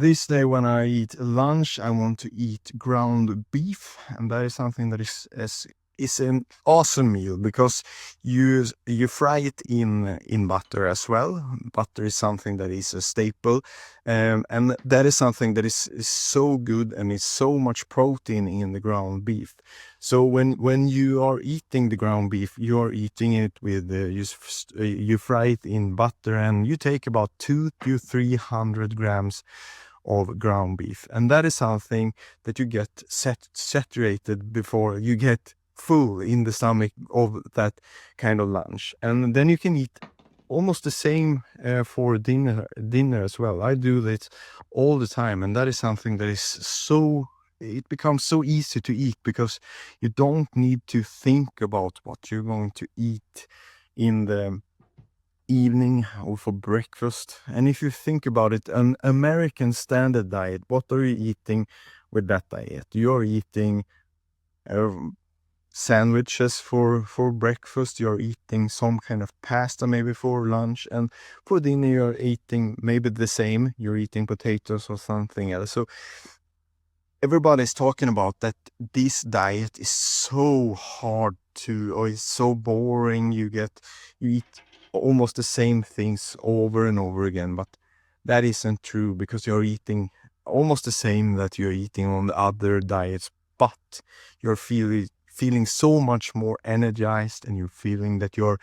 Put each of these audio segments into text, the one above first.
This day when I eat lunch, I want to eat ground beef, and that is something that is an awesome meal because you fry it in butter as well. Butter is something that is a staple, and that is something that is so good and is so much protein in the ground beef. So when you are eating the ground beef, you are eating it with you fry it in butter, and you take about 200 to 300 grams of ground beef, and that is something that you get saturated before you get full in the stomach of that kind of lunch. And then you can eat almost the same for dinner as well. I do this all the time, and that is something that is so, it becomes so easy to eat because you don't need to think about what you're going to eat in the evening or for breakfast. And if you think about it, an American standard diet, what are you eating with that diet? You're eating uh, sandwiches for breakfast, you're eating some kind of pasta maybe for lunch, and for dinner you're eating maybe the same, you're eating potatoes or something else. So everybody's talking about that this diet is so hard to, or it's so boring, you eat almost the same things over and over again, but that isn't true because you're eating almost the same that you're eating on the other diets, but you're feeling so much more energized, and you're feeling that you're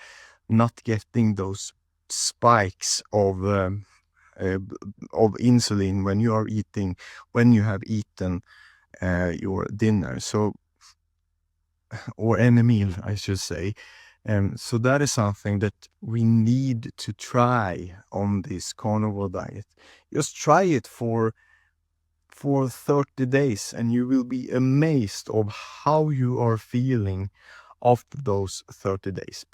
not getting those spikes uh, of insulin when you have eaten your dinner, so, or any meal I should say. So that is something that we need to try on this carnivore diet. Just try it for 30 days, and you will be amazed of how you are feeling after those 30 days.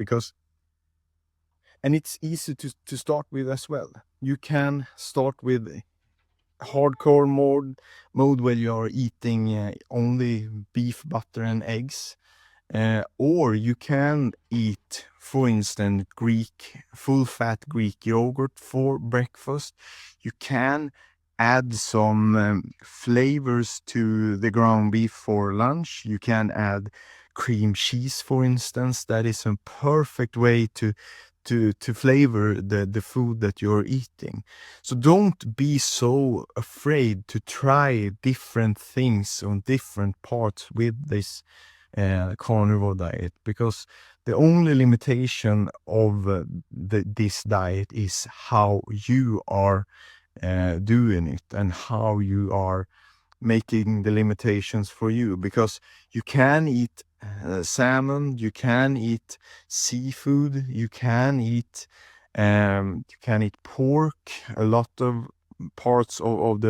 And it's easy to start with as well. You can start with hardcore mode where you are eating only beef, butter, and eggs. Or you can eat, for instance, full-fat Greek yogurt for breakfast. You can add some flavors to the ground beef for lunch. You can add cream cheese, for instance. That is a perfect way to flavor the food that you're eating. So don't be so afraid to try different things on different parts with this carnivore diet, because the only limitation of this diet is how you are doing it and how you are making the limitations for you. Because you can eat salmon, you can eat seafood, you can eat pork. A lot of parts of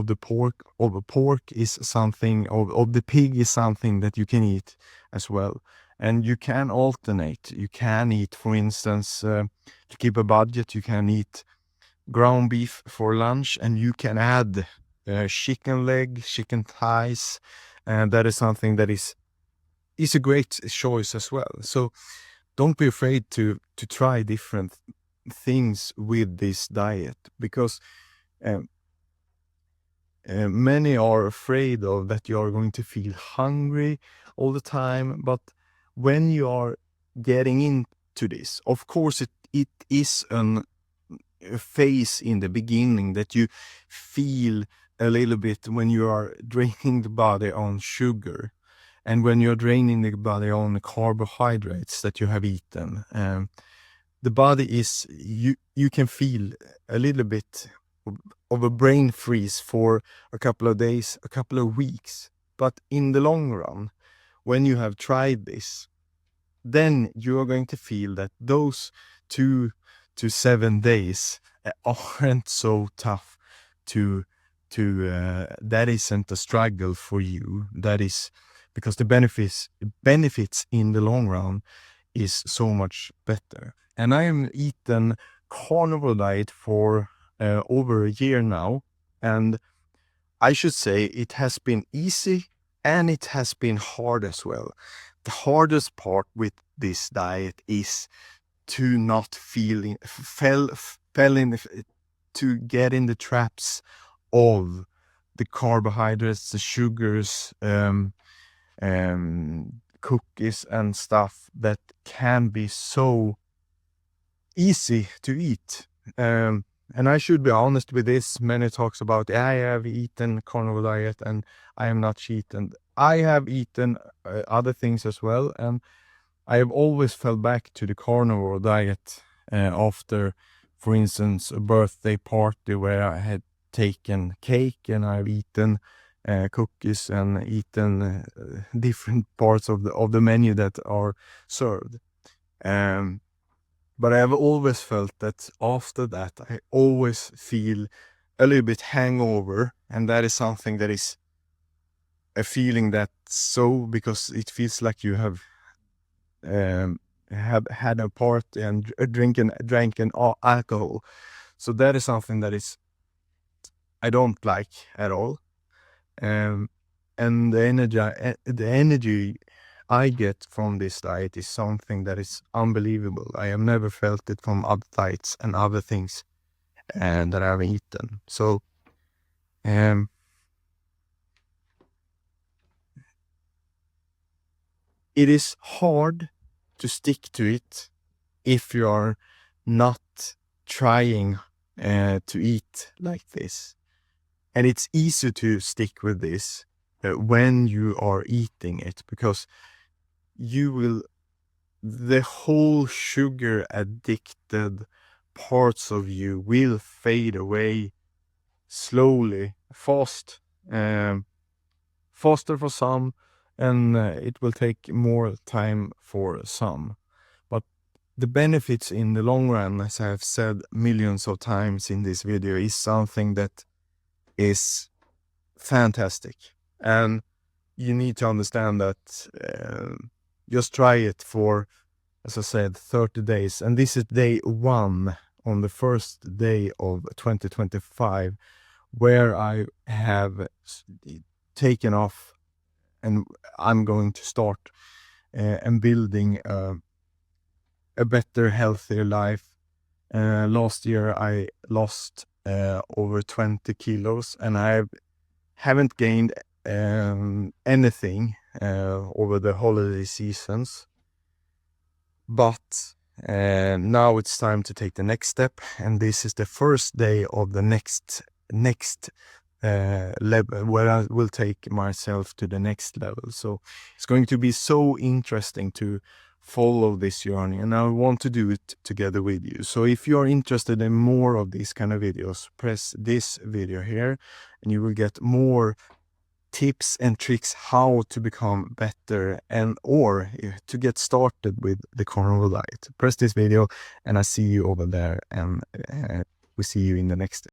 the pork is something, of the pig is something that you can eat as well. And you can alternate. You can eat, for instance, to keep a budget, you can eat ground beef for lunch, and you can add chicken leg, chicken thighs, and that is something that is a great choice as well. So don't be afraid to try different things with this diet, because many are afraid of that you are going to feel hungry all the time. But when you are getting into this, of course it is a phase in the beginning that you feel a little bit when you are draining the body on sugar, and when you're draining the body on the carbohydrates that you have eaten. The body is, you can feel a little bit of a brain freeze for a couple of days, a couple of weeks. But in the long run, when you have tried this, then you are going to feel that those 2 to 7 days aren't so tough to that isn't a struggle for you. That is because the benefits in the long run is so much better. And I am eaten carnivore diet for over a year now, and I should say it has been easy and it has been hard as well. The hardest part with this diet is to not fell in to get in the traps of the carbohydrates, the sugars, cookies and stuff that can be so easy to eat. And I should be honest with this. Many talks about, I have eaten carnivore diet and I am not cheat. And I have eaten other things as well. And I have always fell back to the carnivore diet after, for instance, a birthday party where I had taken cake and I've eaten cookies and eaten different parts of the menu that are served. But I have always felt that after that, I always feel a little bit hangover. And that is something that is a feeling that because it feels like you have had a party and drank alcohol. So that is something that I don't like at all. And the energy I get from this diet is something that is unbelievable. I have never felt it from other diets and other things that I've eaten. So it is hard to stick to it if you are not trying to eat like this. And it's easy to stick with this when you are eating it, because the whole sugar addicted parts of you will fade away slowly, faster for some, and it will take more time for some. But the benefits in the long run, as I have said millions of times in this video, is something that is fantastic. And you need to understand that just try it for, as I said, 30 days. And this is day 1 on the first day of 2025, where I have taken off and I'm going to start and building a better, healthier life. Last year I lost over 20 kilos and I haven't gained anything over the holiday seasons. But now it's time to take the next step, and this is the first day of the next level, where I will take myself to the next level. So it's going to be so interesting to follow this journey, and I want to do it together with you. So if you are interested in more of these kind of videos, press this video here and you will get more tips and tricks how to become better or to get started with the carnivore diet. Press this video and I see you over there, and we see you in the next